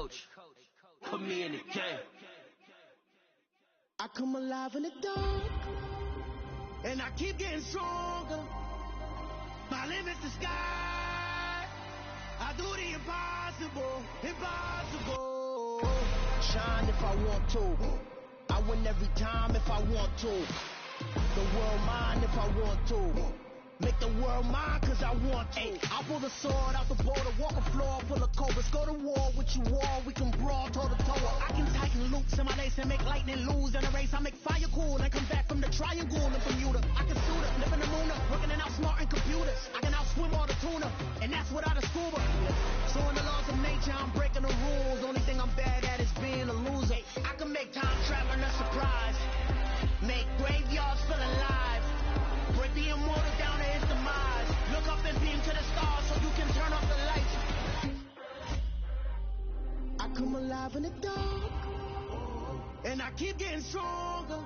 coach, put me in the game. I come alive in the dark, and I keep getting stronger. My limit's the sky. I do the impossible, impossible. Shine if I want to. I win every time if I want to. The world mine if I want to. Make the world mine cause I want to. Ay, I'll pull the sword out the border, walk a floor full of cobras. Go to war with you all, we can brawl toe to toe. I can tighten loops in my lace and make lightning lose in a race. I make fire cool and come back from the triangle in Bermuda. I can shoot it, live in the moon, working and outsmarting computers. I can outswim all the tuna, and that's without a scuba. So in the laws of nature, I'm breaking the rules. Only thing I'm bad at is being a loser. I can make time traveling a surprise, make graveyards feel alive. Break the immortal down to his demise. Look up and beam to the stars so you can turn off the lights. I come alive in the dark, and I keep getting stronger.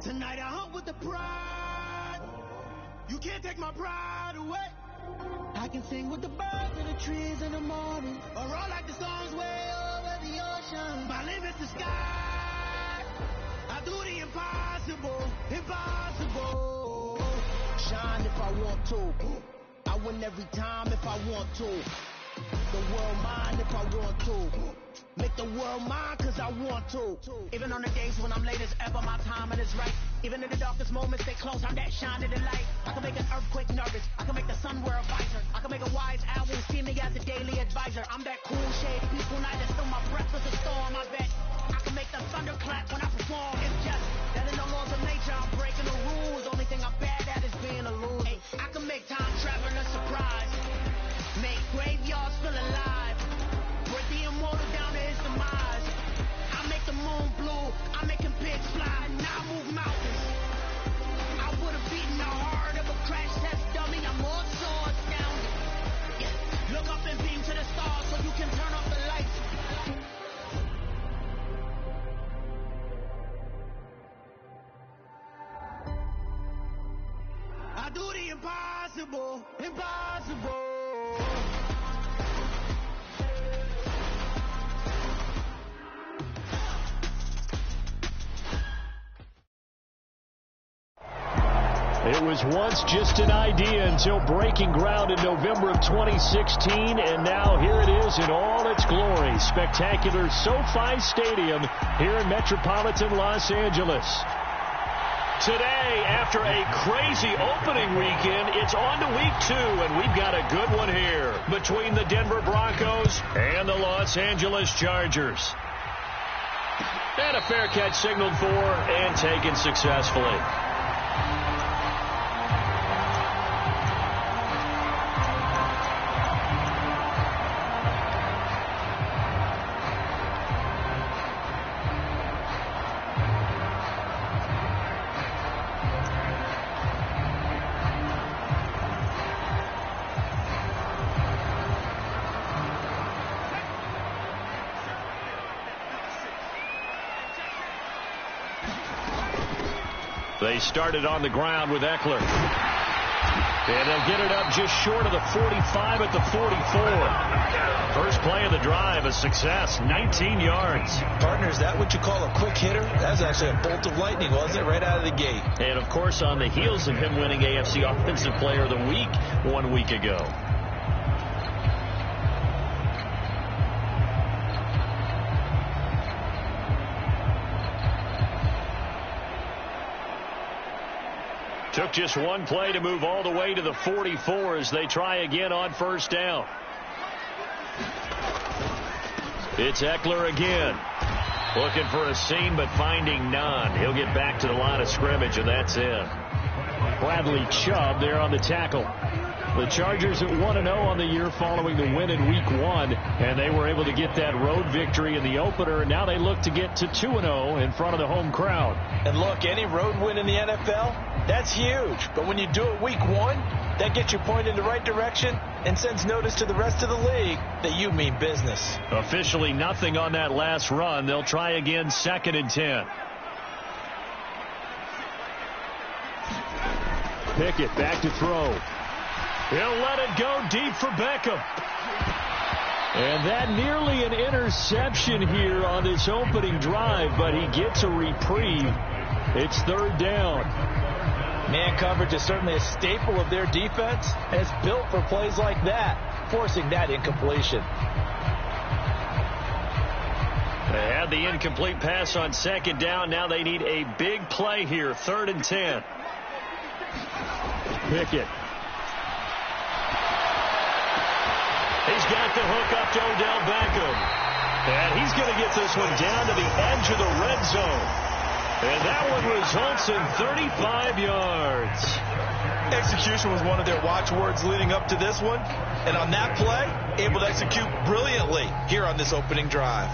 Tonight I hunt with the pride. You can't take my pride away. I can sing with the birds and the trees in the morning, or roll like the songs way over the ocean. My limit's the sky. I do the impossible, impossible. Shine if I want to. I win every time if I want to. The world mine if I want to. Make the world mine cause I want to. Even on the days when I'm late as ever, my timing is right. Even in the darkest moments, stay close, I'm that shine in the light. I can make an earthquake nervous, I can make the sun wear a visor. I can make a wise owl see me as a daily advisor. I'm that cool shade, peaceful night that's still my breath with a storm, I bet. I can make the thunder clap when I perform. It's just that in the laws of nature, I'm breaking the rules. Only thing I'm bad at is being a loser. Ay, I can make time traveling a surprise, make graveyards feel alive. Break the immortal down to his demise. I make the moon blue, I'm making pigs fly. Now I move mountains. I would have beaten the heart of a crash test dummy. I'm more so astounded. Yeah. Look up and beam to the stars so you can turn off the lights. I do the impossible, impossible. It was once just an idea until breaking ground in November of 2016, and now here it is in all its glory. Spectacular SoFi Stadium here in metropolitan Los Angeles. Today, after a crazy opening weekend, it's on to week 2, and we've got a good one here between the Denver Broncos and the Los Angeles Chargers. And a fair catch signaled for and taken successfully. They started on the ground with Eckler. And they'll get it up just short of the 45 at the 44. First play of the drive, a success, 19 yards. Partner, is that what you call a quick hitter? That was actually a bolt of lightning, wasn't it, right out of the gate? And, of course, on the heels of him winning AFC Offensive Player of the Week 1 week ago. Took just one play to move all the way to the 44 as they try again on first down. It's Eckler again. Looking for a seam but finding none. He'll get back to the line of scrimmage, and that's it. Bradley Chubb there on the tackle. The Chargers at 1-0 on the year following the win in Week 1, and they were able to get that road victory in the opener, and now they look to get to 2-0 in front of the home crowd. And look, any road win in the NFL, that's huge. But when you do it Week 1, that gets you pointed in the right direction and sends notice to the rest of the league that you mean business. Officially nothing on that last run. They'll try again, 2nd and 10. Pickett back to throw. He'll let it go deep for Beckham. And that nearly an interception here on this opening drive, but he gets a reprieve. It's third down. Man coverage is certainly a staple of their defense, and it's built for plays like that, forcing that incompletion. They had the incomplete pass on second down. Now they need a big play here, 3rd and 10. Pickett. He's got the hook up to Odell Beckham. And he's going to get this one down to the edge of the red zone. And that one results in 35 yards. Execution was one of their watchwords leading up to this one. And on that play, able to execute brilliantly here on this opening drive.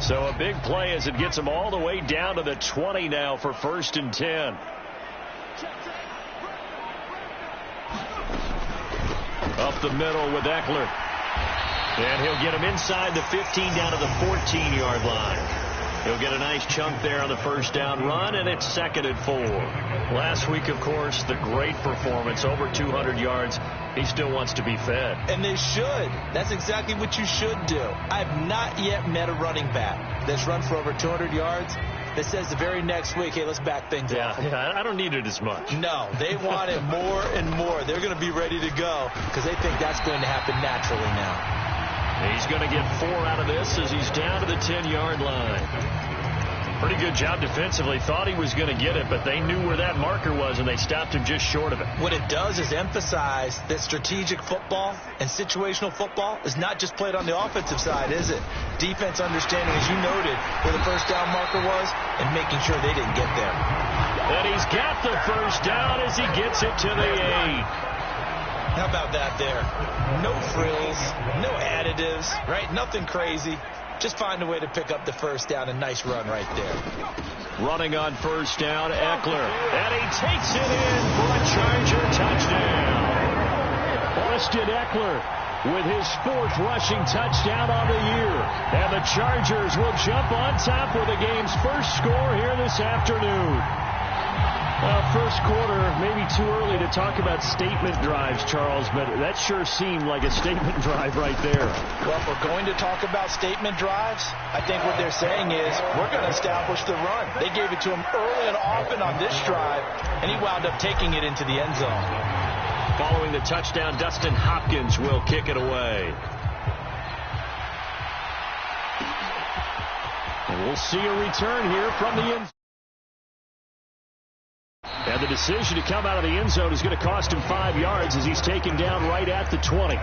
So a big play as it gets them all the way down to the 20 now for 1st and 10. Up the middle with Eckler. And he'll get him inside the 15 down to the 14-yard line. He'll get a nice chunk there on the first down run, and it's 2nd and 4. Last week, of course, the great performance, over 200 yards. He still wants to be fed. And they should. That's exactly what you should do. I have not yet met a running back that's run for over 200 yards that says the very next week, hey, let's back things up. Yeah, I don't need it as much. No, they want it more and more. They're going to be ready to go because they think that's going to happen naturally now. He's going to get 4 out of this as he's down to the 10-yard line. Pretty good job defensively. Thought he was going to get it, but they knew where that marker was, and they stopped him just short of it. What it does is emphasize that strategic football and situational football is not just played on the offensive side, is it? Defense understanding, as you noted, where the first down marker was and making sure they didn't get there. And he's got the first down as he gets it to the 8. How about that there? No frills, no additives, right? Nothing crazy. Just find a way to pick up the first down. A nice run right there. Running on first down, Eckler. And he takes it in for a Charger touchdown. Austin Eckler with his 4th rushing touchdown on the year. And the Chargers will jump on top with the game's first score here this afternoon. First quarter, maybe too early to talk about statement drives, Charles, but that sure seemed like a statement drive right there. Well, if we're going to talk about statement drives, I think what they're saying is we're going to establish the run. They gave it to him early and often on this drive, and he wound up taking it into the end zone. Following the touchdown, Dustin Hopkins will kick it away. And we'll see a return here from the end zone. And the decision to come out of the end zone is going to cost him 5 yards as he's taken down right at the 20.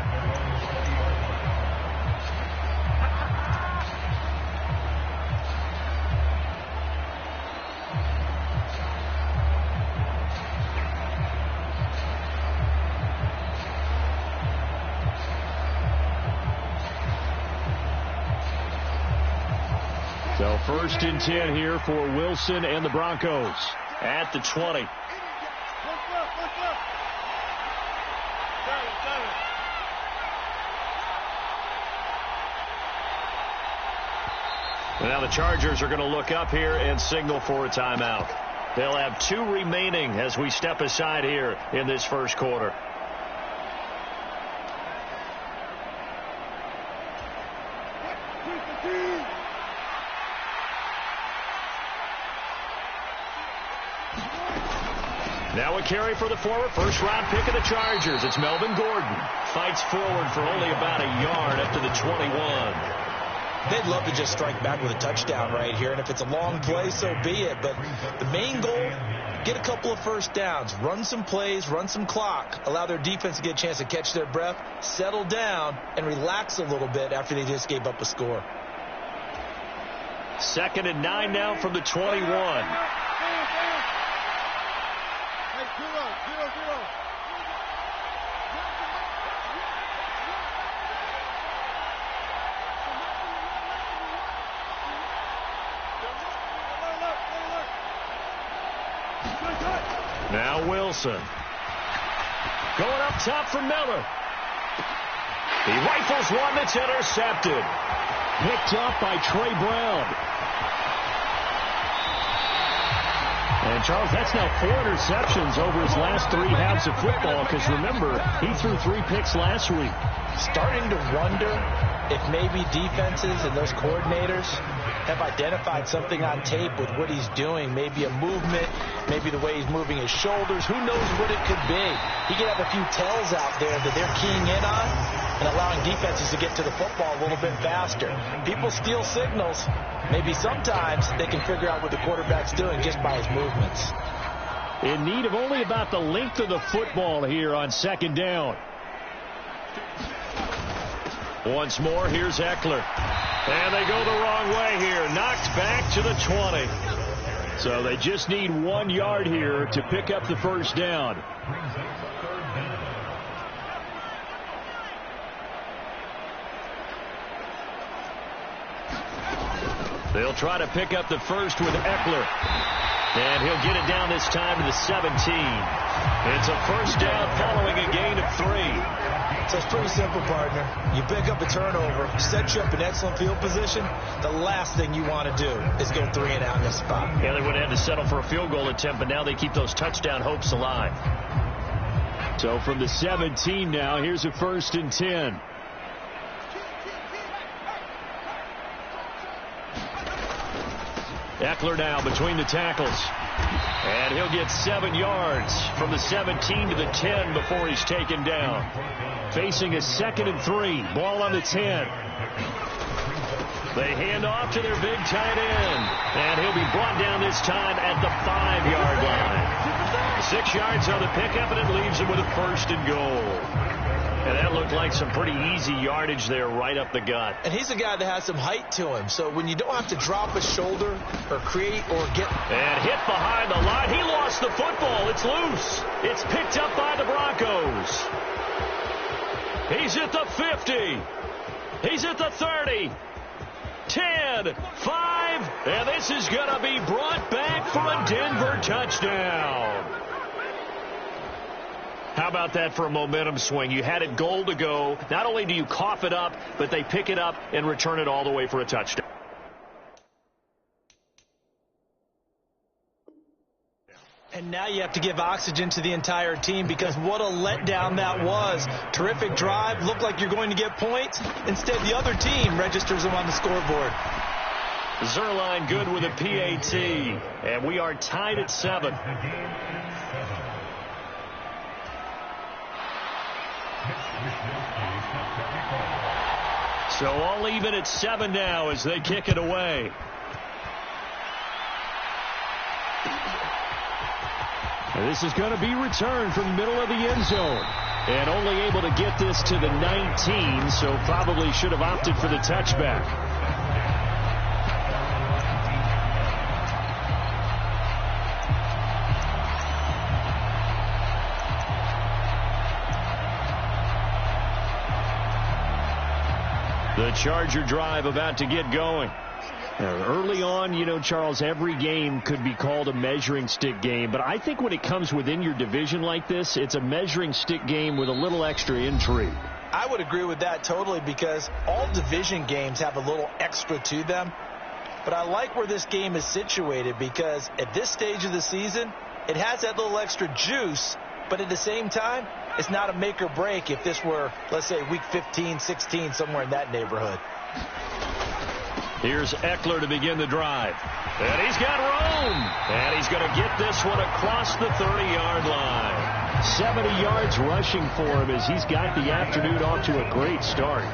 So 1st and 10 here for Wilson and the Broncos at the 20. Now the Chargers are going to look up here and signal for a timeout. They'll have 2 remaining as we step aside here in this first quarter. Now a carry for the former first-round pick of the Chargers. It's Melvin Gordon. Fights forward for only about a yard up to the 21. They'd love to just strike back with a touchdown right here, and if it's a long play, so be it. But the main goal, get a couple of first downs, run some plays, run some clock, allow their defense to get a chance to catch their breath, settle down, and relax a little bit after they just gave up a score. 2nd and 9 now from the 21. Now Wilson. Going up top for Miller. He rifles one that's intercepted. Picked up by Trey Brown. And Charles, that's now 4 interceptions over his last 3 halves of football, because remember, he threw 3 picks last week. Starting to wonder if maybe defenses and those coordinators have identified something on tape with what he's doing. Maybe a movement, maybe the way he's moving his shoulders. Who knows what it could be? He could have a few tells out there that they're keying in on and allowing defenses to get to the football a little bit faster. People steal signals. Maybe sometimes they can figure out what the quarterback's doing just by his movements. In need of only about the length of the football here on 2nd down. Once more, here's Eckler. And they go the wrong way here. Knocked back to the 20. So they just need 1 yard here to pick up the first down. They'll try to pick up the first with Eckler. And he'll get it down this time to the 17. It's a first down following a gain of 3. So it's pretty simple, partner. You pick up a turnover, set you up in excellent field position. The last thing you want to do is go 3 and out in this spot. Yeah, they would have had to settle for a field goal attempt, but now they keep those touchdown hopes alive. So from the 17 now, here's a 1st and 10. Eckler now between the tackles. And he'll get 7 yards from the 17 to the 10 before he's taken down. Facing a 2nd and 3. Ball on the 10. They hand off to their big tight end. And he'll be brought down this time at the 5-yard line. 6 yards on the pickup, and it leaves him with a 1st and goal. And that looked like some pretty easy yardage there right up the gut. And he's a guy that has some height to him. So when you don't have to drop a shoulder or create or get... And hit behind the line. He lost the football. It's loose. It's picked up by the Broncos. He's at the 50. He's at the 30. 10, 5. And this is going to be brought back for a Denver touchdown. How about that for a momentum swing? You had it goal to go. Not only do you cough it up, but they pick it up and return it all the way for a touchdown. And now you have to give oxygen to the entire team, because what a letdown that was. Terrific drive. Looked like you're going to get points. Instead, the other team registers them on the scoreboard. Zerline good with a PAT. And we are tied at 7. So all even at 7 now as they kick it away. And this is going to be returned from the middle of the end zone. And only able to get this to the 19, so probably should have opted for the touchback. The Charger drive about to get going. Early on, you know, Charles, every game could be called a measuring stick game. But I think when it comes within your division like this, it's a measuring stick game with a little extra intrigue. I would agree with that totally, because all division games have a little extra to them. But I like where this game is situated, because at this stage of the season, it has that little extra juice. But at the same time, it's not a make or break if this were, let's say, week 15, 16, somewhere in that neighborhood. Here's Eckler to begin the drive. And he's got room. And he's going to get this one across the 30-yard line. 70 yards rushing for him as he's got the afternoon off to a great start.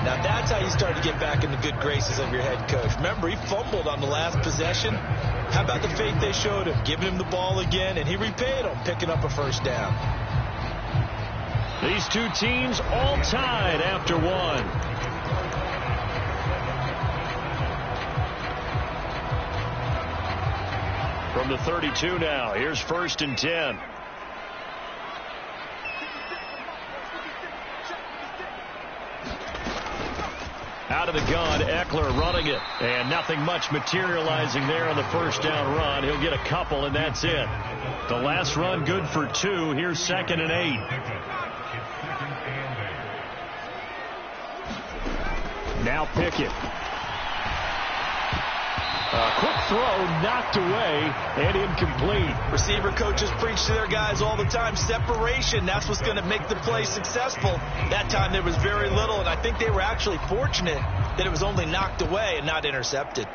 Now that's how you start to get back in the good graces of your head coach. Remember, he fumbled on the last possession. How about the faith they showed him, giving him the ball again, and he repaid them, picking up a first down. These two teams all tied after 1. From the 32 now, here's 1st and 10. Out of the gun, Eckler running it. And nothing much materializing there on the first down run. He'll get a couple, and that's it. The last run good for 2. Here's 2nd and 8. Now Pickett. Quick throw, knocked away, and incomplete. Receiver coaches preach to their guys all the time. Separation, that's what's going to make the play successful. That time there was very little, and I think they were actually fortunate that it was only knocked away and not intercepted.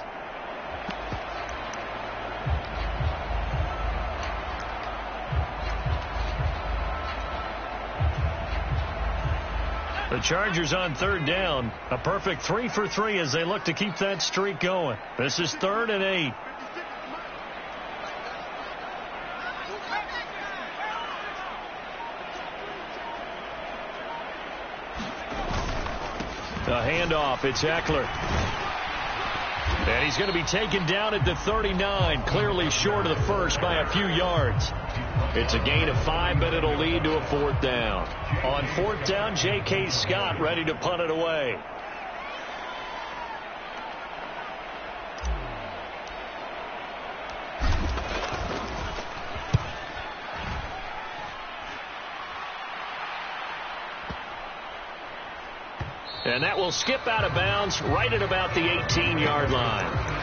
The Chargers on third down. A perfect 3 for 3 as they look to keep that streak going. This is 3rd and 8. The handoff. It's Eckler. And he's going to be taken down at the 39, clearly short of the first by a few yards. It's a gain of 5, but it'll lead to a 4th down. On 4th down, J.K. Scott ready to punt it away. And that will skip out of bounds right at about the 18-yard line.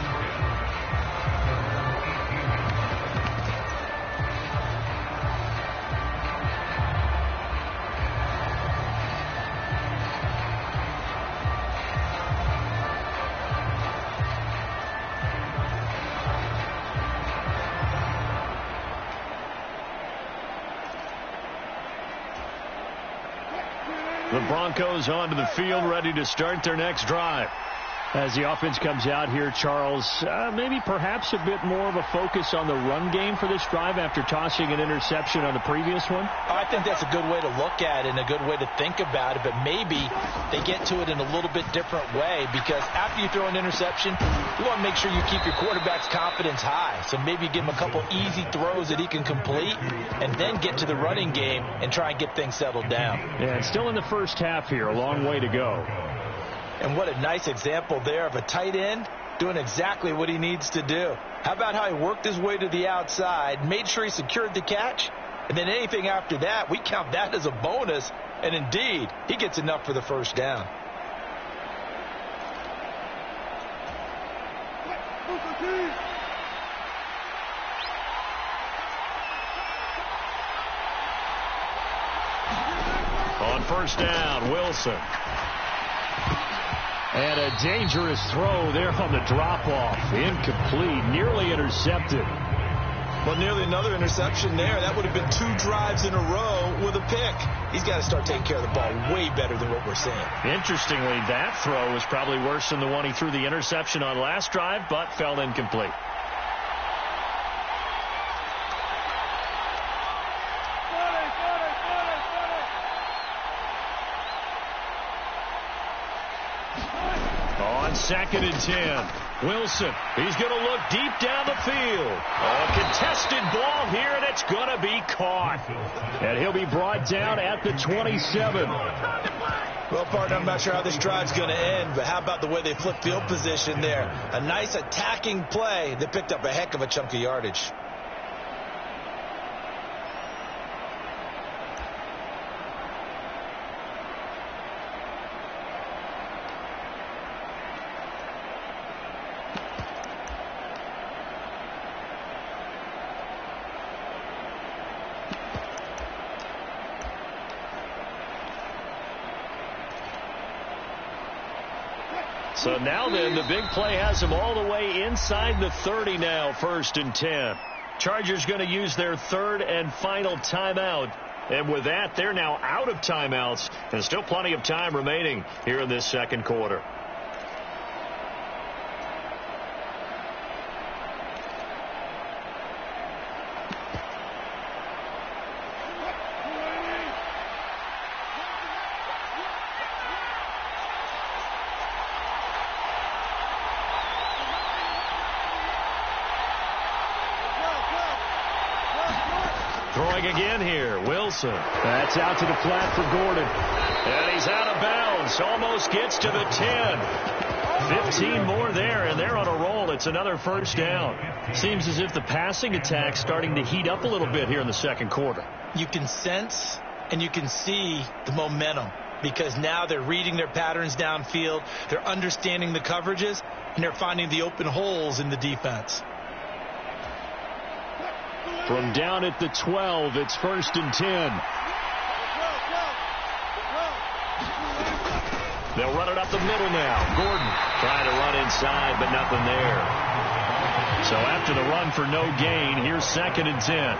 The Broncos onto the field, ready to start their next drive. As the offense comes out here, Charles, maybe perhaps a bit more of a focus on the run game for this drive after tossing an interception on the previous one? I think that's a good way to look at it and a good way to think about it, but maybe they get to it in a little bit different way, because after you throw an interception, you want to make sure you keep your quarterback's confidence high. So maybe give him a couple easy throws that he can complete and then get to the running game and try and get things settled down. Yeah, it's still in the first half here, a long way to go. And what a nice example there of a tight end doing exactly what he needs to do. How about how he worked his way to the outside, made sure he secured the catch, and then anything after that, we count that as a bonus. And indeed, he gets enough for the first down. On first down, Wilson. And a dangerous throw there on the drop-off. Incomplete, nearly intercepted. Well, nearly another interception there. That would have been 2 drives in a row with a pick. He's got to start taking care of the ball way better than what we're seeing. Interestingly, that throw was probably worse than the one he threw the interception on last drive, but fell incomplete. On 2nd and 10, Wilson, he's going to look deep down the field. A contested ball here, and it's going to be caught. And he'll be brought down at the 27. Well, partner, I'm not sure how this drive's going to end, but how about the way they flip field position there? A nice attacking play that picked up a heck of a chunk of yardage. So now then, the big play has them all the way inside the 30 now, 1st and 10. Chargers going to use their 3rd and final timeout. And with that, they're now out of timeouts. And still plenty of time remaining here in this 2nd quarter. Throwing again here, Wilson. That's out to the flat for Gordon. And he's out of bounds. Almost gets to the 10. 15 more there, and they're on a roll. It's another first down. Seems as if the passing attack's starting to heat up a little bit here in the 2nd quarter. You can sense and you can see the momentum. because now they're reading their patterns downfield, they're understanding the coverages, and they're finding the open holes in the defense. From down at the 12, it's 1st and 10. They'll run it up the middle now. Gordon trying to run inside, but nothing there. So after the run for no gain, here's 2nd and 10.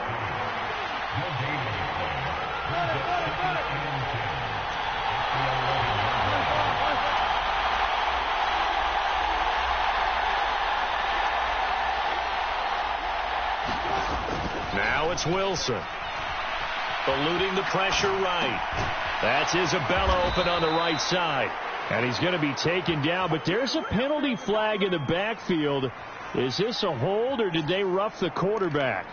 Now it's Wilson. Eluding the pressure right. That's Isabella open on the right side. And he's going to be taken down, but there's a penalty flag in the backfield. Is this a hold, or did they rough the quarterback?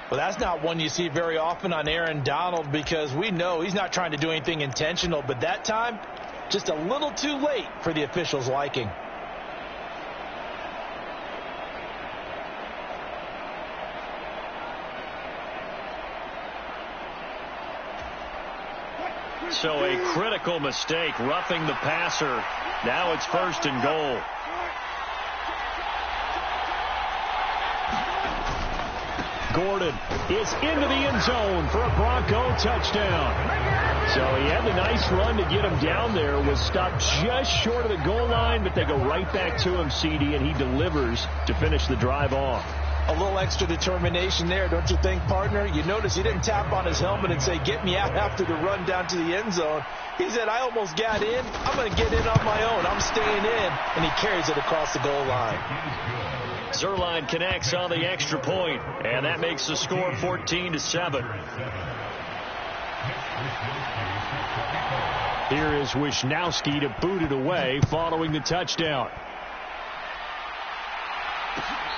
Well, that's not one you see very often on Aaron Donald, because we know he's not trying to do anything intentional, but that time, just a little too late for the officials' liking. So a critical mistake, roughing the passer. Now it's 1st and goal. Gordon is into the end zone for a Bronco touchdown. So he had the nice run to get him down there, was stopped just short of the goal line, but they go right back to him, CD, and he delivers to finish the drive off. A little extra determination there, don't you think, partner? You notice he didn't tap on his helmet and say, get me out after the run down to the end zone. He said, I almost got in. I'm going to get in on my own. I'm staying in. And he carries it across the goal line. Zerline connects on the extra point, and that makes the score 14-7. Here is Wisnowski to boot it away following the touchdown.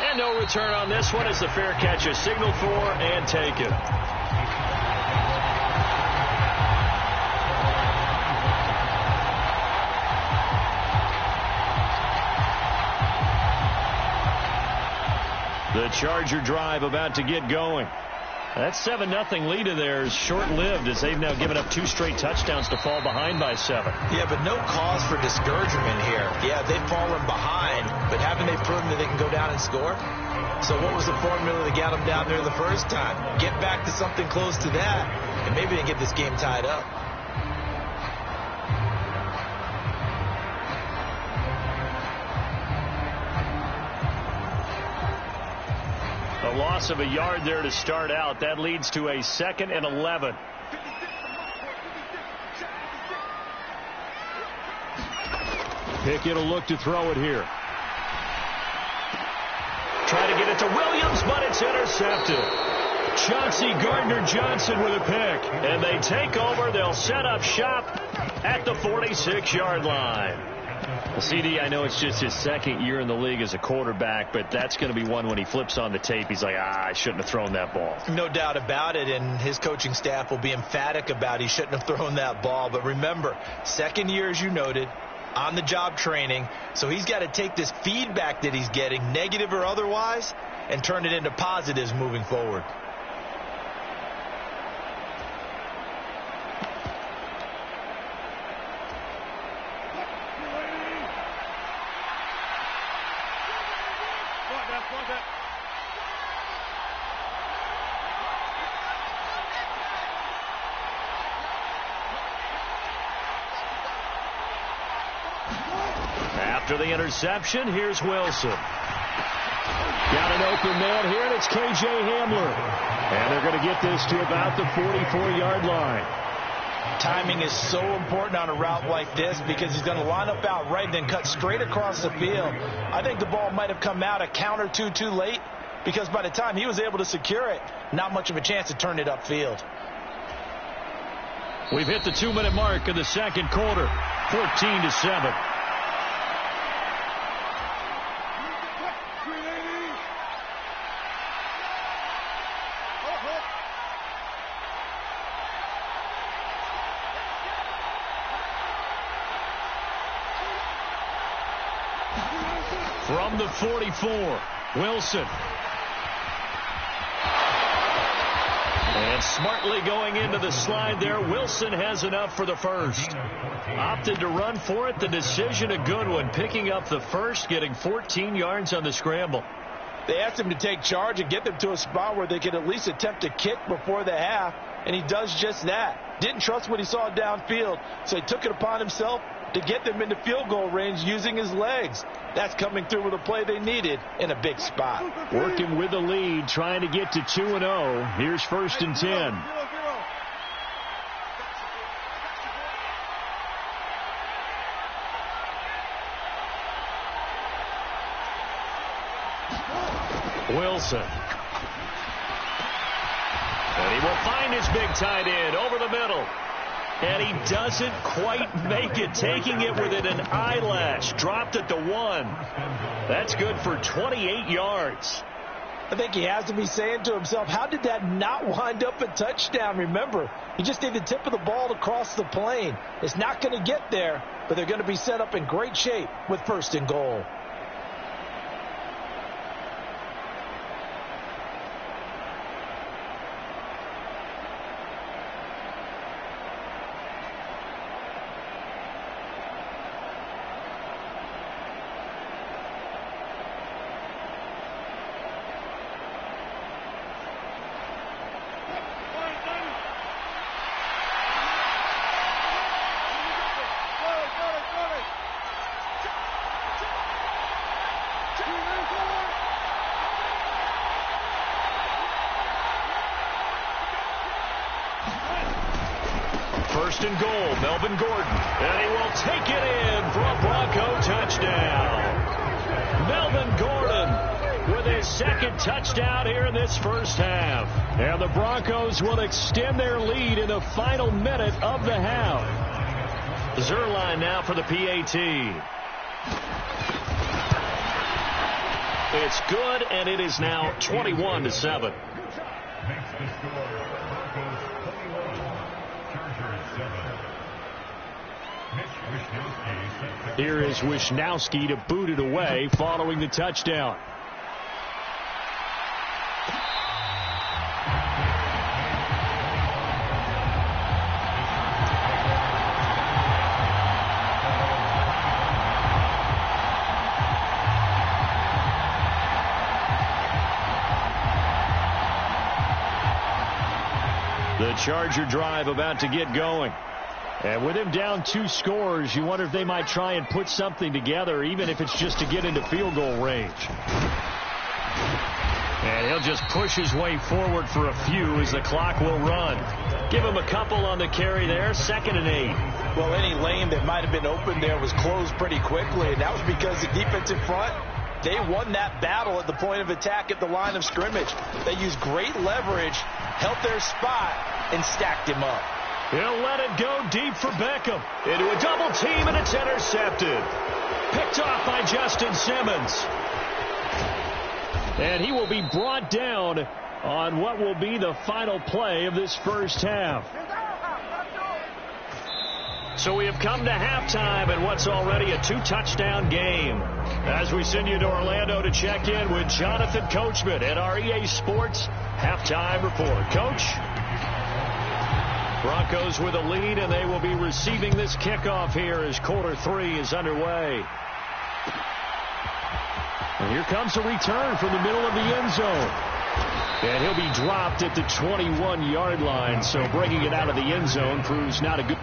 And no return on this one as the fair catch is signaled for and taken. The Charger drive about to get going. That 7-0 lead of theirs short-lived as they've now given up 2 straight touchdowns to fall behind by 7. Yeah, but no cause for discouragement here. Yeah, they've fallen behind, but haven't they proven that they can go down and score? So what was the formula that got them down there the first time? Get back to something close to that, and maybe they get this game tied up. A loss of a yard there to start out. That leads to a 2nd and 11. Pickett will look to throw it here. Try to get it to Williams, but it's intercepted. Chauncey Gardner-Johnson with a pick. And they take over. They'll set up shop at the 46-yard line. Well, CD, I know it's just his 2nd year in the league as a quarterback, but that's going to be one when he flips on the tape. He's like, I shouldn't have thrown that ball. No doubt about it, and his coaching staff will be emphatic about he shouldn't have thrown that ball. But remember, 2nd year, as you noted, on-the-job training, so he's got to take this feedback that he's getting, negative or otherwise, and turn it into positives moving forward. After the interception, here's Wilson. Got an open man here, and it's K.J. Hamler. And they're going to get this to about the 44-yard line. Timing is so important on a route like this because he's going to line up out right and then cut straight across the field. I think the ball might have come out a count or two too late because by the time he was able to secure it, not much of a chance to turn it upfield. We've hit the 2-minute mark in the 2nd quarter, 14-7. From the 44, Wilson. And And smartly going into the slide there, Wilson has enough for the first. Opted to run for it. The decision a good one. Picking up the first, getting 14 yards on the scramble. They asked him to take charge and get them to a spot where they could at least attempt to kick before the half, and he does just that. Didn't trust what he saw downfield, so he took it upon himself to get them into field goal range using his legs. That's coming through with a play they needed in a big spot. Working with the lead, trying to get to 2-0. Here's 1st and 10. Wilson. And he will find his big tight end over the middle. And he doesn't quite make it, taking it within an eyelash. Dropped at the 1. That's good for 28 yards. I think he has to be saying to himself, how did that not wind up a touchdown? Remember, you just need the tip of the ball to cross the plane. It's not going to get there, but they're going to be set up in great shape with 1st and goal. First and goal, Melvin Gordon. And he will take it in for a Bronco touchdown. Melvin Gordon with his 2nd touchdown here in this first half. And the Broncos will extend their lead in the final minute of the half. Zerline now for the PAT. It's good, and it is now 21-7. Here is Wisnowski to boot it away following the touchdown. The Charger drive about to get going. And with him down 2 scores, you wonder if they might try and put something together, even if it's just to get into field goal range. And he'll just push his way forward for a few as the clock will run. Give him a couple on the carry there, 2nd and 8. Well, any lane that might have been open there was closed pretty quickly, and that was because the defense in front, they won that battle at the point of attack at the line of scrimmage. They used great leverage, held their spot, and stacked him up. He'll let it go deep for Beckham. Into a double team, and it's intercepted. Picked off by Justin Simmons. And he will be brought down on what will be the final play of this first half. So we have come to halftime in what's already a 2-touchdown game. As we send you to Orlando to check in with Jonathan Coachman at our EA Sports Halftime Report. Coach? Broncos with a lead, and they will be receiving this kickoff here as quarter 3 is underway. And here comes a return from the middle of the end zone. And he'll be dropped at the 21-yard line, so bringing it out of the end zone proves not a good...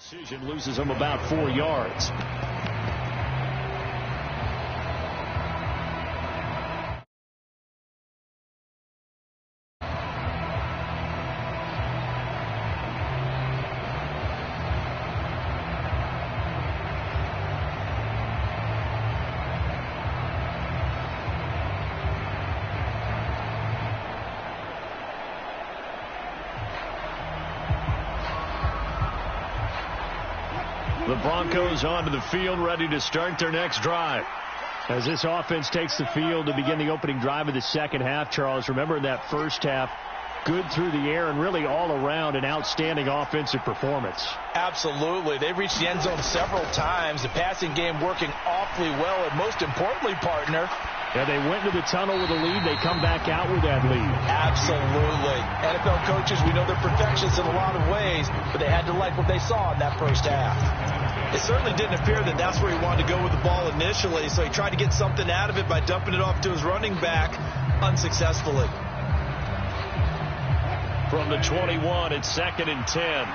Decision loses him about 4 yards. The Broncos onto the field, ready to start their next drive. As this offense takes the field to begin the opening drive of the second half, Charles, remember in that first half, good through the air and really all around an outstanding offensive performance. Absolutely. They reached the end zone several times. The passing game working awfully well, and most importantly, partner, yeah, they went into the tunnel with a lead. They come back out with that lead. Absolutely. NFL coaches, we know they're perfectionists in a lot of ways, but they had to like what they saw in that first half. It certainly didn't appear that that's where he wanted to go with the ball initially, so he tried to get something out of it by dumping it off to his running back unsuccessfully. From the 21, it's 2nd and 10.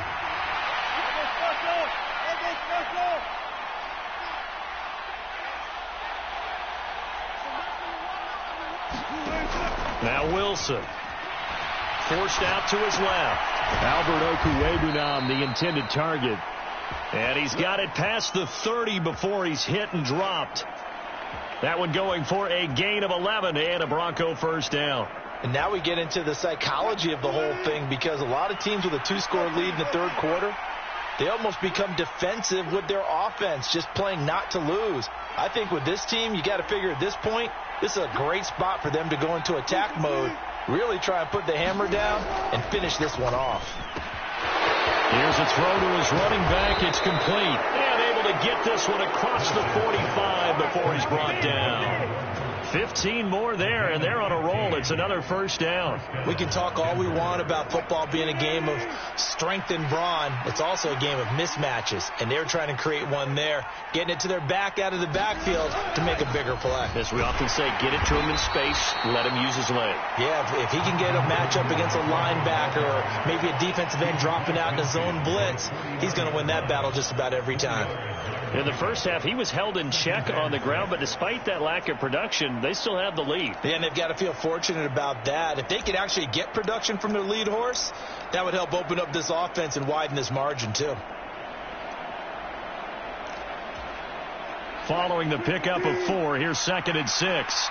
Now Wilson. Forced out to his left. Albert Okwuegbunam, the intended target. And he's got it past the 30 before he's hit and dropped. That one going for a gain of 11 and a Bronco first down. And now we get into the psychology of the whole thing, because a lot of teams with a 2-score lead in the third quarter, they almost become defensive with their offense, just playing not to lose. I think with this team, you got to figure at this point, this is a great spot for them to go into attack mode, really try and put the hammer down and finish this one off. Here's a throw to his running back. It's complete. And able to get this one across the 45 before he's brought down. 15 more there, and they're on a roll. It's another first down. We can talk all we want about football being a game of strength and brawn. It's also a game of mismatches, and they're trying to create one there, getting it to their back out of the backfield to make a bigger play. As we often say, get it to him in space, let him use his leg. Yeah, if he can get a matchup against a linebacker or maybe a defensive end dropping out in a zone blitz, he's going to win that battle just about every time. In the first half, he was held in check on the ground, but despite that lack of production, they still have the lead. Yeah, and they've got to feel fortunate about that. If they could actually get production from their lead horse, that would help open up this offense and widen this margin, too. Following the pickup of 4, here's 2nd and 6.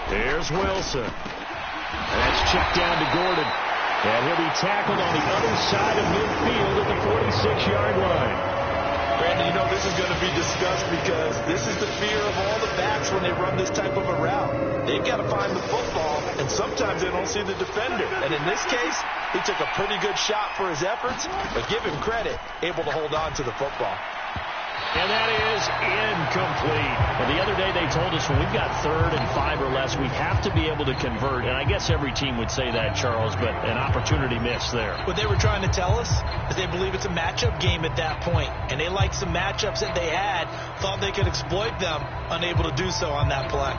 Here's Wilson. And that's checked down to Gordon. And he'll be tackled on the other side of midfield at the 46-yard line. Brandon, you know this is going to be discussed because this is the fear of all the backs when they run this type of a route. They've got to find the football, and sometimes they don't see the defender. And in this case, he took a pretty good shot for his efforts, but give him credit, able to hold on to the football. And that is incomplete. And the other day they told us when we've got 3rd and 5 or less, we have to be able to convert. And I guess every team would say that, Charles, but an opportunity missed there. What they were trying to tell us is they believe it's a matchup game at that point. And they liked some matchups that they had, thought they could exploit them, unable to do so on that play.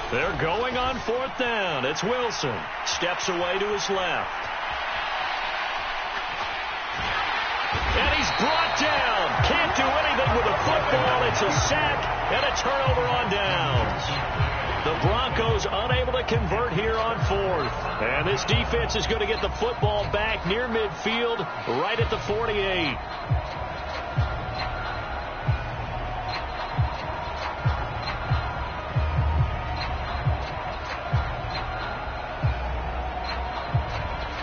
They're going on 4th down. It's Wilson. Steps away to his left. And he's brought down. Can't do anything with the football. It's a sack and a turnover on downs. The Broncos unable to convert here on 4th. And this defense is going to get the football back near midfield, right at the 48.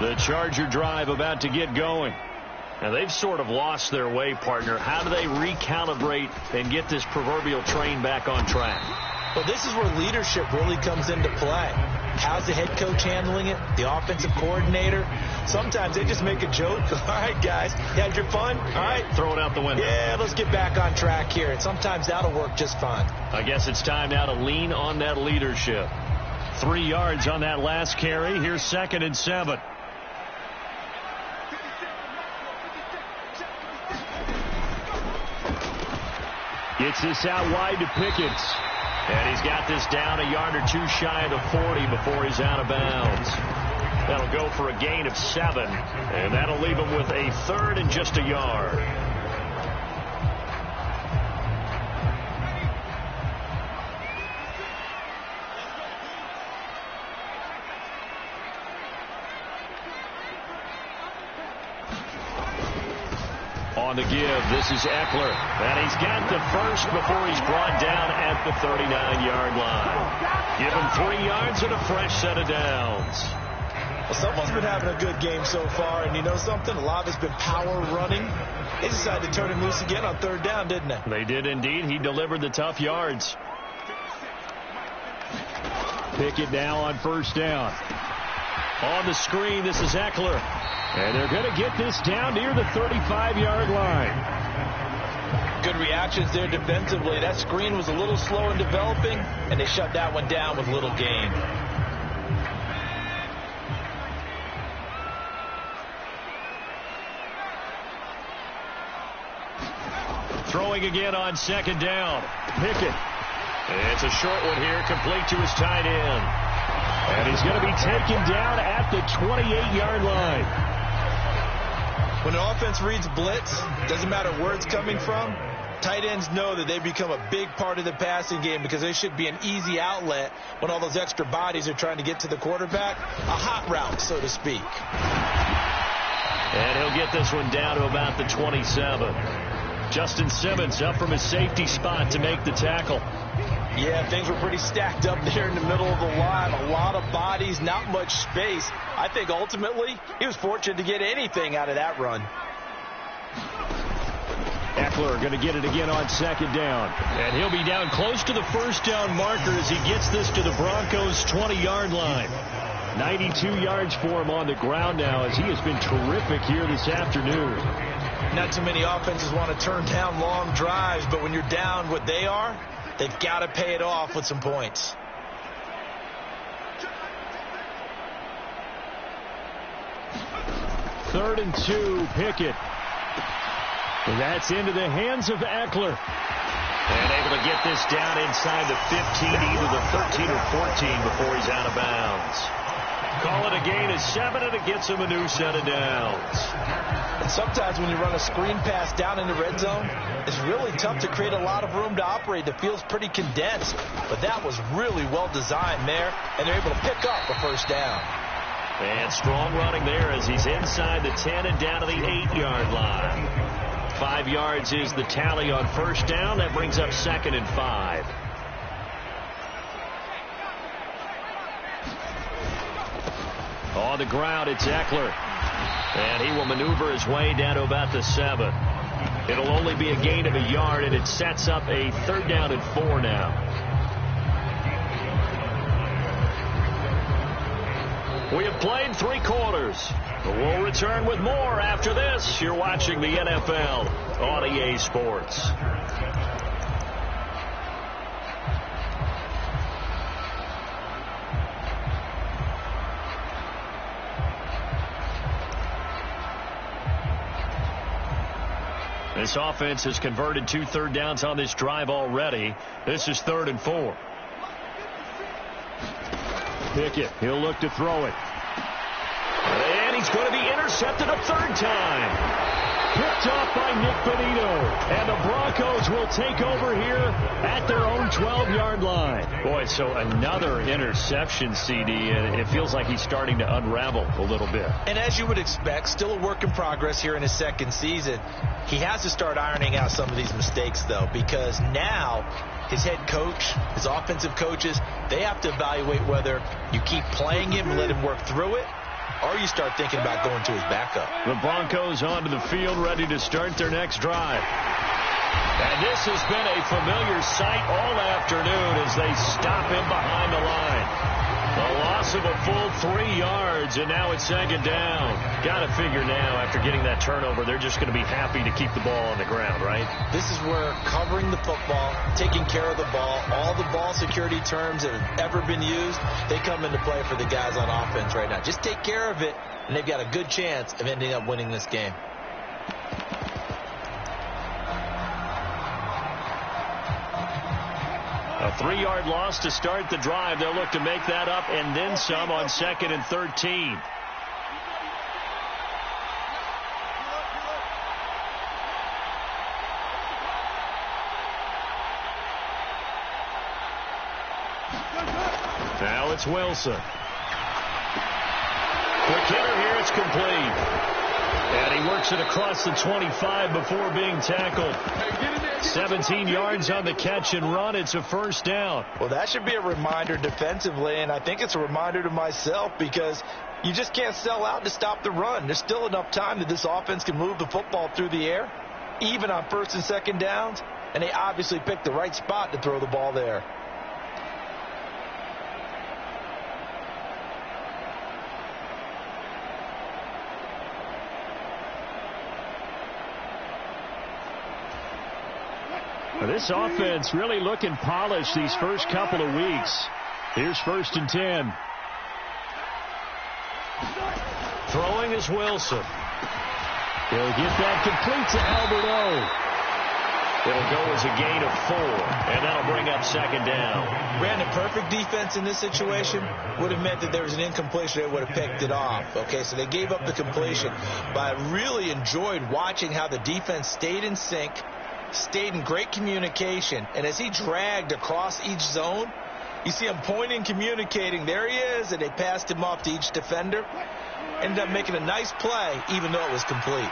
The Charger drive about to get going. And they've sort of lost their way, partner. How do they recalibrate and get this proverbial train back on track? Well, this is where leadership really comes into play. How's the head coach handling it? The offensive coordinator? Sometimes they just make a joke. All right, guys, you had your fun? All right. Throw it out the window. Yeah, let's get back on track here. And sometimes that'll work just fine. I guess it's time now to lean on that leadership. 3 yards on that last carry. Here's 2nd and 7. Gets this out wide to Pickett. And he's got this down a yard or two shy of the 40 before he's out of bounds. That'll go for a gain of 7. And that'll leave him with a 3rd and just a yard. On the give, this is Eckler. And he's got the first before he's brought down at the 39-yard line. Give him 3 yards and a fresh set of downs. Well, someone's been having a good game so far, and you know something? A lot of it's been power running. They decided to turn him loose again on 3rd down, didn't they? They did indeed. He delivered the tough yards. Pickett now on 1st down. On the screen, this is Eckler. And they're going to get this down near the 35-yard line. Good reactions there defensively. That screen was a little slow in developing, and they shut that one down with little gain. Throwing again on 2nd down. Pickett. It's a short one here, complete to his tight end. And he's going to be taken down at the 28-yard line. When an offense reads blitz, doesn't matter where it's coming from, tight ends know that they become a big part of the passing game because they should be an easy outlet when all those extra bodies are trying to get to the quarterback. A hot route, so to speak. And he'll get this one down to about the 27. Justin Simmons up from his safety spot to make the tackle. Yeah, things were pretty stacked up there in the middle of the line. A lot of bodies, not much space. I think ultimately he was fortunate to get anything out of that run. Eckler going to get it again on 2nd down. And he'll be down close to the 1st down marker as he gets this to the Broncos' 20-yard line. 92 yards for him on the ground now as he has been terrific here this afternoon. Not too many offenses want to turn down long drives, but when you're down what they are, they've got to pay it off with some points. Third and 2, Pickett. And that's into the hands of Eckler. And able to get this down inside the 15, either the 13 or 14 before he's out of bounds. Call it a gain of 7, and it gets him a new set of downs. And sometimes when you run a screen pass down in the red zone, it's really tough to create a lot of room to operate. The field's pretty condensed, but that was really well designed there, and they're able to pick up a 1st down. And strong running there as he's inside the 10 and down to the 8-yard line. 5 yards is the tally on 1st down. That brings up 2nd and 5. On the ground, it's Eckler. And he will maneuver his way down to about the 7. It'll only be a gain of a yard, and it sets up a 3rd down and 4 now. We have played 3 quarters. We'll return with more after this. You're watching the NFL on EA Sports. This offense has converted 2 third downs on this drive already. This is 3rd and 4. Pickett, he'll look to throw it. And he's going to be intercepted a 3rd time. Picked off by Nick Benito. And the Broncos will take over here at their own 12-yard line. Boy, so another interception, CD, and it feels like he's starting to unravel a little bit. And as you would expect, still a work in progress here in his 2nd season. He has to start ironing out some of these mistakes, though, because now his head coach, his offensive coaches, they have to evaluate whether you keep playing him and let him work through it, or you start thinking about going to his backup. The Broncos onto the field, ready to start their next drive. And this has been a familiar sight all afternoon as as they stop him behind the line. A loss of a full 3 yards, and now it's second down. Got to figure now, after getting that turnover, they're just going to be happy to keep the ball on the ground, right? This is where covering the football, taking care of the ball, all the ball security terms that have ever been used, they come into play for the guys on offense right now. Just take care of it, and they've got a good chance of ending up winning this game. A 3-yard loss to start the drive. They'll look to make that up and then some on 2nd and 13. Now it's Wilson. Quick hitter here. It's complete. And he works it across the 25 before being tackled. 17 yards on the catch and run. It's a first down. Well, that should be a reminder defensively, and I think it's a reminder to myself because you just can't sell out to stop the run. There's still enough time that this offense can move the football through the air, even on 1st and 2nd downs, and they obviously picked the right spot to throw the ball there. This offense really looking polished these first couple of weeks. Here's 1st and 10. Throwing is Wilson. He'll get that complete to Albert O. It'll go as a gain of 4, and that'll bring up 2nd down. Brandon, perfect defense in this situation would have meant that there was an incompletion. They would have picked it off. Okay, so they gave up the completion. But I really enjoyed watching how the defense stayed in sync, stayed in great communication, and as he dragged across each zone, you see him pointing, communicating. There he is, and they passed him off to each defender. Ended up making a nice play, even though it was complete.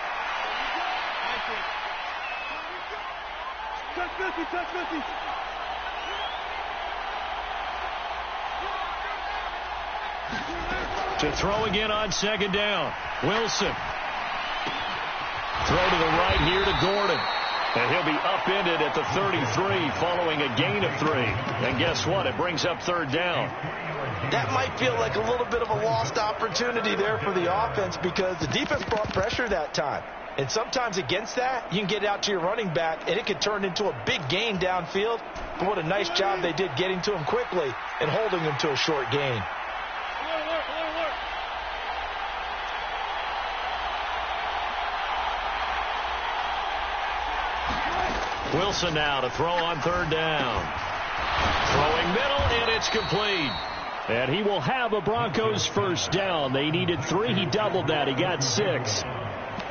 To throw again on 2nd down. Wilson. Throw to the right here to Gordon. And he'll be upended at the 33 following a gain of 3. And guess what? It brings up 3rd down. That might feel like a little bit of a lost opportunity there for the offense because the defense brought pressure that time. And sometimes against that, you can get out to your running back, and it could turn into a big gain downfield. But what a nice job they did getting to him quickly and holding him to a short gain. Wilson now to throw on 3rd down. Throwing middle, and it's complete. And he will have a Broncos first down. They needed 3. He doubled that. He got 6.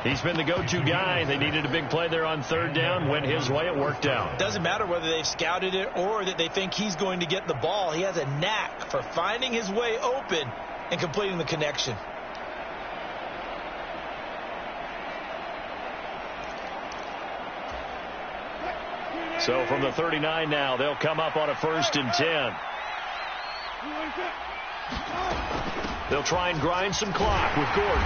He's been the go-to guy. They needed a big play there on 3rd down. Went his way. It worked out. Doesn't matter whether they've scouted it or that they think he's going to get the ball. He has a knack for finding his way open and completing the connection. So from the 39 now, they'll come up on a 1st and 10. They'll try and grind some clock with Gordon.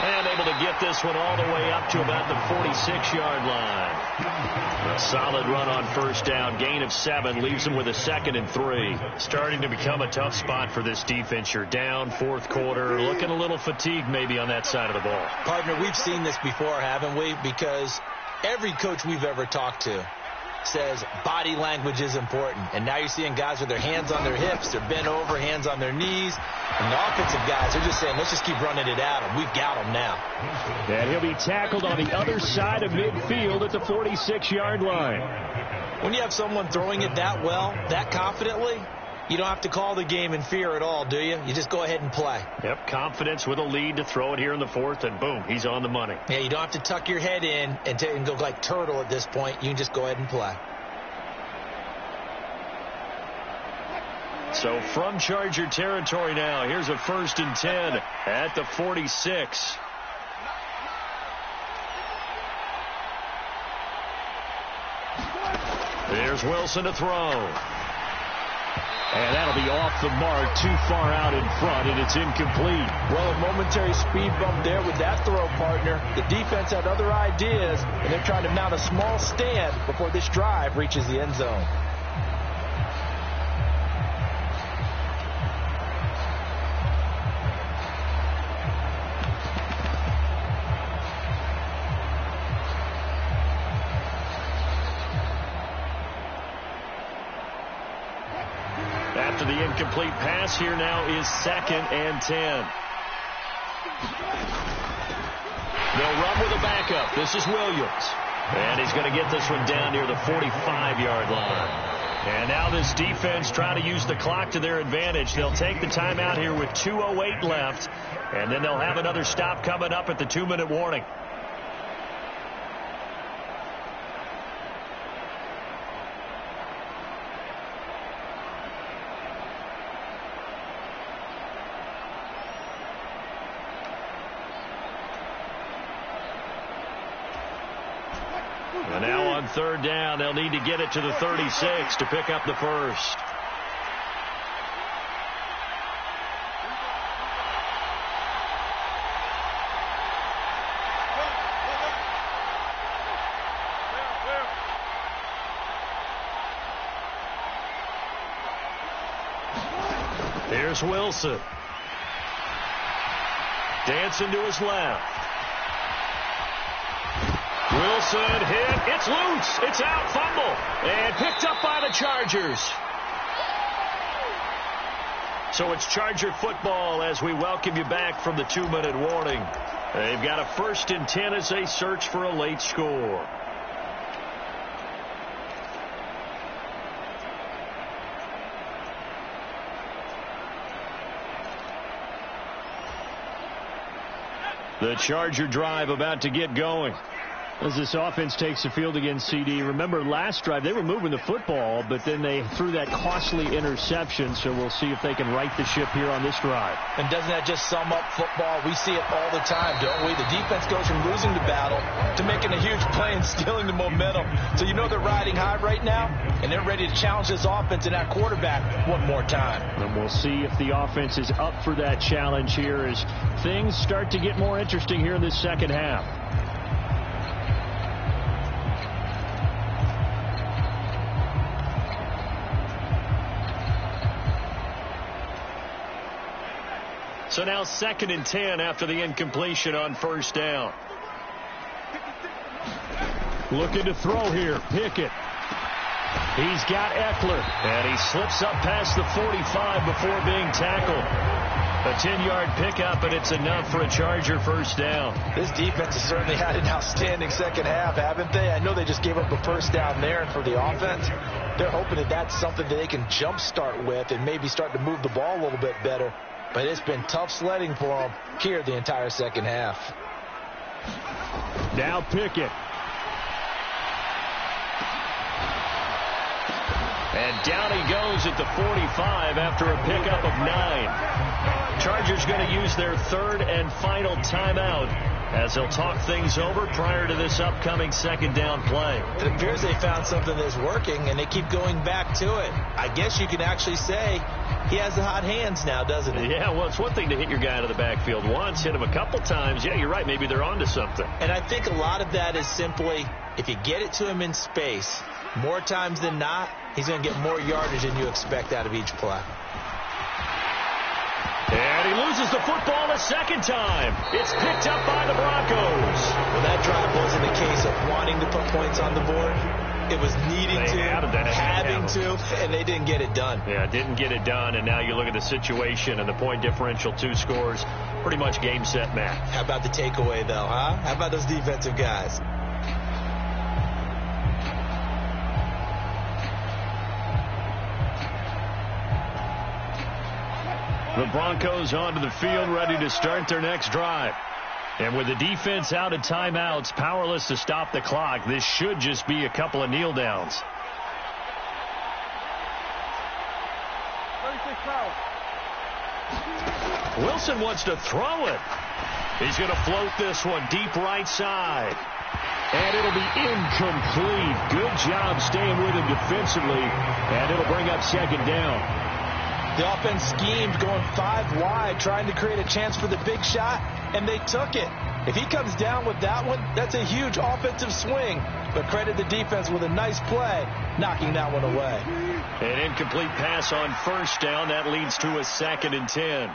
And able to get this one all the way up to about the 46-yard line. A solid run on 1st down. Gain of 7 leaves them with a 2nd and 3. Starting to become a tough spot for this defense. You're down 4th quarter. Looking a little fatigued maybe on that side of the ball. Partner, we've seen this before, haven't we? Because every coach we've ever talked to says body language is important. And now you're seeing guys with their hands on their hips. They're bent over, hands on their knees. And the offensive guys are just saying, let's just keep running it at them. We've got them now. And he'll be tackled on the other side of midfield at the 46-yard line. When you have someone throwing it that well, that confidently, you don't have to call the game in fear at all, do you? You just go ahead and play. Yep, confidence with a lead to throw it here in the 4th, and boom, he's on the money. Yeah, you don't have to tuck your head in and go like turtle at this point. You can just go ahead and play. So from Charger territory now, here's a 1st and 10 at the 46. There's Wilson to throw. And that'll be off the mark, too far out in front, and it's incomplete. Well, a momentary speed bump there with that throw, partner. The defense had other ideas, and they're trying to mount a small stand before this drive reaches the end zone. After the incomplete pass, here now is 2nd and 10. They'll run with a backup. This is Williams. And he's going to get this one down near the 45-yard line. And now this defense trying to use the clock to their advantage. They'll take the timeout here with 2:08 left. And then they'll have another stop coming up at the 2-minute warning. And now on 3rd down, they'll need to get it to the 36 to pick up the first. Here's Wilson. Dancing to his left. Wilson hit. It's loose. It's out. Fumble. And picked up by the Chargers. So it's Charger football as we welcome you back from the 2-minute warning. They've got a 1st and 10 as they search for a late score. The Charger drive about to get going. As this offense takes the field against CD, remember last drive they were moving the football, but then they threw that costly interception, so we'll see if they can right the ship here on this drive. And doesn't that just sum up football? We see it all the time, don't we? The defense goes from losing the battle to making a huge play and stealing the momentum. So you know they're riding high right now, and they're ready to challenge this offense and that quarterback one more time. And we'll see if the offense is up for that challenge here as things start to get more interesting here in this second half. So now 2nd and 10 after the incompletion on 1st down. Looking to throw here. Pickett. He's got Eckler. And he slips up past the 45 before being tackled. A 10-yard pickup, and it's enough for a Charger 1st down. This defense has certainly had an outstanding second half, haven't they? I know they just gave up a 1st down there, and for the offense, they're hoping that that's something that they can jumpstart with and maybe start to move the ball a little bit better. But it's been tough sledding for them here the entire second half. Now Pickett. And down he goes at the 45 after a pickup of 9. Chargers going to use their 3rd and final timeout as they'll talk things over prior to this upcoming 2nd down play. It appears they found something that's working, and they keep going back to it. I guess you can actually say he has the hot hands now, doesn't he? Yeah, well, it's one thing to hit your guy out of the backfield once, hit him a couple times. Yeah, you're right. Maybe they're onto something. And I think a lot of that is simply if you get it to him in space, more times than not, he's going to get more yardage than you expect out of each play. And he loses the football a 2nd time. It's picked up by the Broncos. Well, that drive wasn't a case of wanting to put points on the board. It was needing to, having to, and they didn't get it done. Yeah, didn't get it done, and now you look at the situation and the point differential, 2 scores, pretty much game, set, match. How about the takeaway, though, huh? How about those defensive guys? The Broncos onto the field, ready to start their next drive. And with the defense out of timeouts, powerless to stop the clock, this should just be a couple of kneel downs. Wilson wants to throw it. He's going to float this one deep right side. And it'll be incomplete. Good job staying with him defensively. And it'll bring up 2nd down. The offense schemed going 5 wide, trying to create a chance for the big shot, and they took it. If he comes down with that one, that's a huge offensive swing. But credit the defense with a nice play, knocking that one away. An incomplete pass on 1st down. That leads to a 2nd and 10.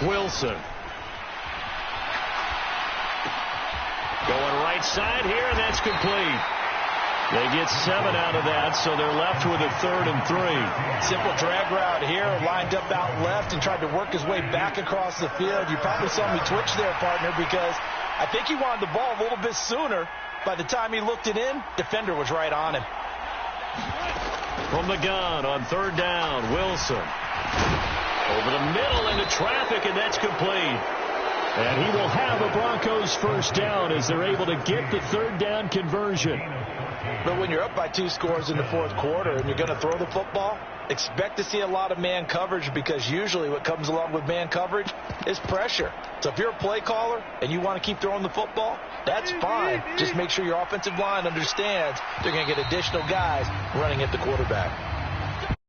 Wilson. Going right side here, and that's complete. They get 7 out of that, so they're left with a 3rd and 3. Simple drag route here, lined up out left and tried to work his way back across the field. You probably saw me twitch there, partner, because I think he wanted the ball a little bit sooner. By the time he looked it in, defender was right on him. From the gun on 3rd down, Wilson. Over the middle into traffic, and that's complete. And he will have a Broncos 1st down as they're able to get the 3rd down conversion. But when you're up by 2 scores in the 4th quarter and you're going to throw the football, expect to see a lot of man coverage, because usually what comes along with man coverage is pressure. So if you're a play caller and you want to keep throwing the football, that's fine. Just make sure your offensive line understands they're going to get additional guys running at the quarterback.